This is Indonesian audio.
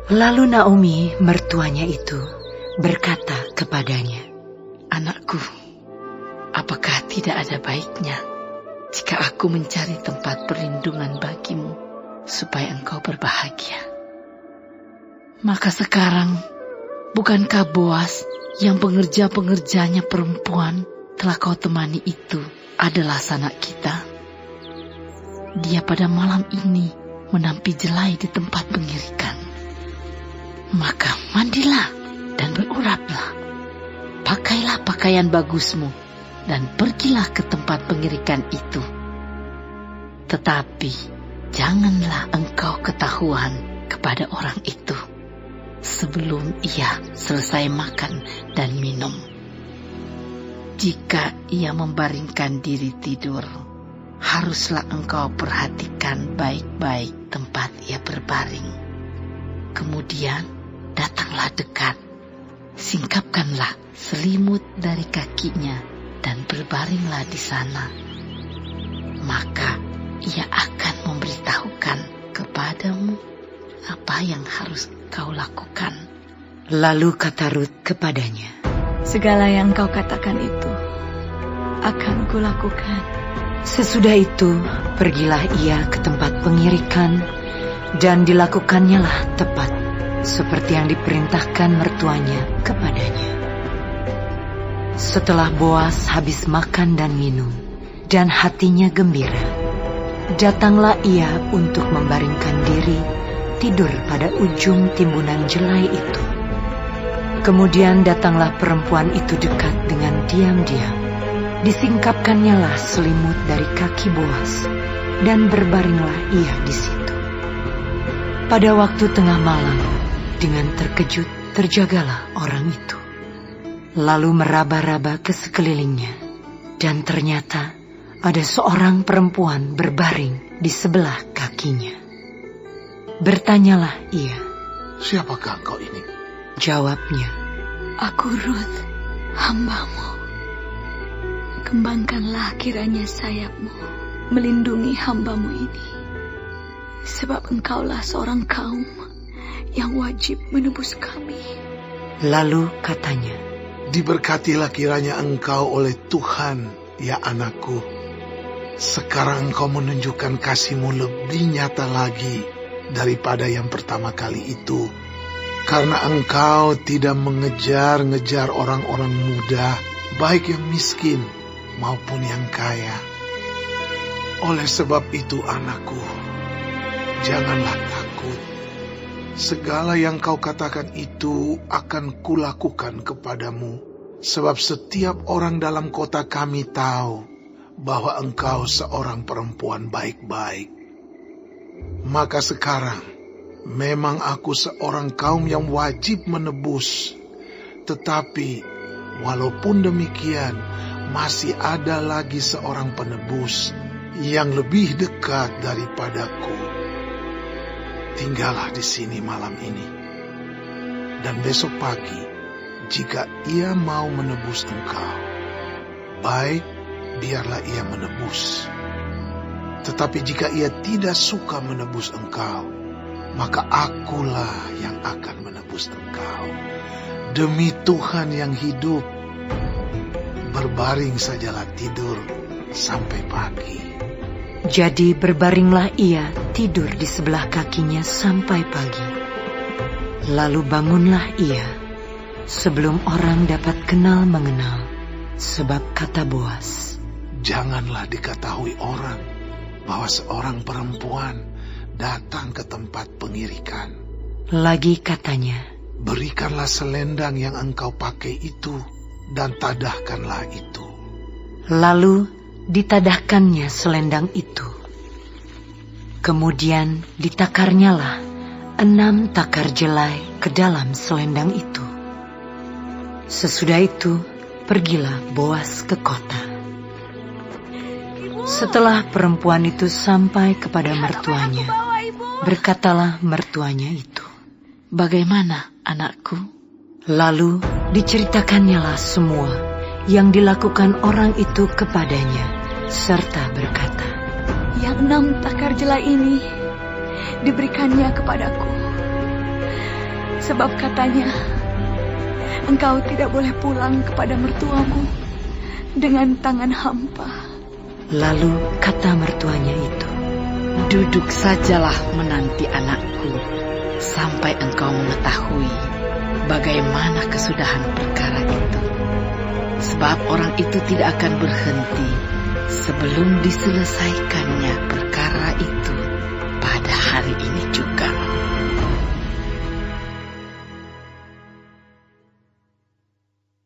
Lalu Naomi, mertuanya itu, berkata kepadanya, "Anakku, apakah tidak ada baiknya jika aku mencari tempat perlindungan bagimu supaya engkau berbahagia? Maka sekarang, bukankah Boas yang pengerja-pengerjanya perempuan telah kau temani itu adalah sanak kita? Dia pada malam ini menampi jelai di tempat pengirikan. Maka mandilah dan beruraplah. Pakailah pakaian bagusmu dan pergilah ke tempat pengirikan itu. Tetapi janganlah engkau ketahuan kepada orang itu sebelum ia selesai makan dan minum. Jika ia membaringkan diri tidur, haruslah engkau perhatikan baik-baik tempat ia berbaring. Kemudian datanglah dekat, singkapkanlah selimut dari kakinya dan berbaringlah di sana. Maka ia akan memberitahukan kepadamu apa yang harus kau lakukan." Lalu kata Rut kepadanya, "Segala yang kau katakan itu akan kulakukan." Sesudah itu pergilah ia ke tempat pengirikan, dan dilakukannya lah tepat seperti yang diperintahkan mertuanya kepadanya. Setelah Boas habis makan dan minum, dan hatinya gembira, datanglah ia untuk membaringkan diri tidur pada ujung timbunan jelai itu. Kemudian datanglah perempuan itu dekat dengan diam-diam. Disingkapkannya lah selimut dari kaki Boas, dan berbaringlah ia di situ. Pada waktu tengah malam, dengan terkejut terjagalah orang itu. Lalu meraba-raba ke sekelilingnya, dan ternyata ada seorang perempuan berbaring di sebelah kakinya. Bertanyalah ia, "Siapakah engkau ini?" Jawabnya, "Aku Rut, hambamu. Kembangkanlah kiranya sayapmu melindungi hambamu ini, sebab engkaulah seorang kaum yang wajib menebus kami." Lalu katanya, "Diberkatilah kiranya engkau oleh Tuhan, ya anakku. Sekarang engkau menunjukkan kasih-Mu lebih nyata lagi daripada yang pertama kali itu, karena engkau tidak mengejar-ngejar orang-orang muda, baik yang miskin maupun yang kaya. Oleh sebab itu, anakku, janganlah takut. Segala yang kau katakan itu akan kulakukan kepadamu, sebab setiap orang dalam kota kami tahu bahwa engkau seorang perempuan baik-baik. Maka sekarang, memang aku seorang kaum yang wajib menebus, tetapi walaupun demikian, masih ada lagi seorang penebus yang lebih dekat daripadaku. Tinggallah di sini malam ini, dan besok pagi, jika ia mau menebus engkau, baik, biarlah ia menebus. Tetapi jika ia tidak suka menebus engkau, maka akulah yang akan menebus engkau. Demi Tuhan yang hidup, berbaring sajalah tidur sampai pagi." Jadi berbaringlah ia tidur di sebelah kakinya sampai pagi. Lalu bangunlah ia sebelum orang dapat kenal mengenal, sebab kata Boas, "Janganlah diketahui orang bahwa seorang perempuan datang ke tempat pengirikan." Lagi katanya, "Berikanlah selendang yang engkau pakai itu, dan tadahkanlah itu." Lalu ditadahkannya selendang itu. Kemudian ditakarnyalah 6 takar jelai ke dalam selendang itu. Sesudah itu pergilah Boas ke kota. Setelah perempuan itu sampai kepada mertuanya, berkatalah mertuanya itu, "Bagaimana, anakku?" Lalu diceritakannya semua yang dilakukan orang itu kepadanya, serta berkata, "Yang 6 takar jelai ini diberikannya kepadaku, Sebab katanya, engkau tidak boleh pulang kepada mertuamu dengan tangan hampa. Lalu kata mertuanya itu, "Duduk sajalah menanti anakku, sampai engkau mengetahui bagaimana kesudahan perkara itu. Sebab orang itu tidak akan berhenti sebelum diselesaikannya perkara itu pada hari ini juga."